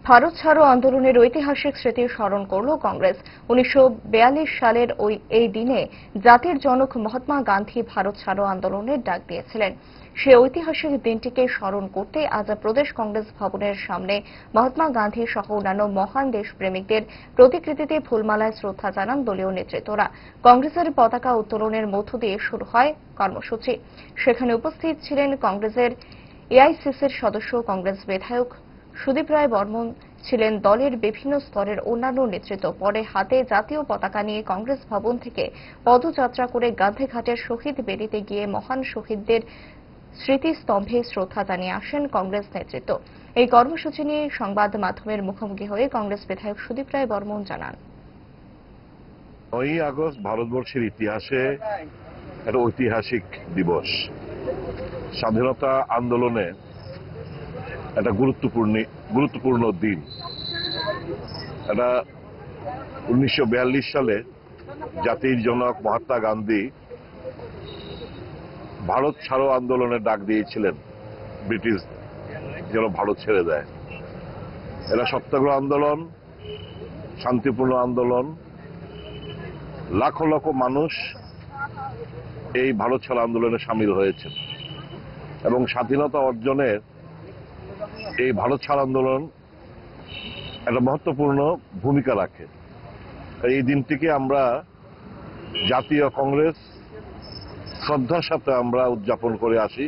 ভারত ছাড়ো আন্দোলনের ঐতিহাসিক স্মৃতি স্মরণ করল কংগ্রেস। 1942 সালের এই দিনে জাতির জনক মহাত্মা গান্ধী ভারত ছাড়ো আন্দোলনের ডাক দিয়েছিলেন। সে ঐতিহাসিক দিনটিকে স্মরণ করতে আজ প্রদেশ কংগ্রেস ভবনের সামনে মহাত্মা গান্ধী সহ অন্যান্য মহান দেশপ্রেমিকদের প্রতিকৃতিতে ফুলমালায় শ্রদ্ধা জানান দলীয় নেতৃত্বরা। কংগ্রেসের পতাকা উত্তোলনের মধ্য দিয়ে শুরু হয় কর্মসূচি। সেখানে উপস্থিত ছিলেন কংগ্রেসের এআইসিসির সদস্য, কংগ্রেস বিধায়ক সুদীপ রায় বর্মন, ছিলেন দলের বিভিন্ন স্তরের অন্যান্য নেতৃত্ব। পরে হাতে জাতীয় পতাকা নিয়ে কংগ্রেস ভবন থেকে পদযাত্রা করে গান্ধীঘাটের শহীদ বেদিতে গিয়ে মহান শহীদদের স্মৃতিস্তম্ভে শ্রদ্ধা জানিয়ে আসেন কংগ্রেস নেতৃত্ব। এই কর্মসূচি নিয়ে সংবাদ মাধ্যমের মুখোমুখি হয়ে কংগ্রেস বিধায়ক সুদীপ রায় বর্মন জানান, 9ই আগস্ট ভারতবর্ষের ইতিহাসে একটা ঐতিহাসিক দিবস। স্বাধীনতা আন্দোলনে একটা গুরুত্বপূর্ণ দিন। এটা 1942 সালে জাতির জনক মহাত্মা গান্ধী ভারত ছাড়ো আন্দোলনের ডাক দিয়েছিলেন, ব্রিটিশ যেন ভারত ছেড়ে দেয়। এটা সত্যাগ্রহ আন্দোলন, শান্তিপূর্ণ আন্দোলন। লাখ লাখ মানুষ এই ভারত ছাড়ো আন্দোলনে সামিল হয়েছে এবং স্বাধীনতা অর্জনের এই ভারত ছাড়ো আন্দোলন একটা মহত্বপূর্ণ ভূমিকা রাখে। এই দিনটিকে আমরা জাতীয় কংগ্রেস শ্রদ্ধার সাথে আমরা উদযাপন করে আসি।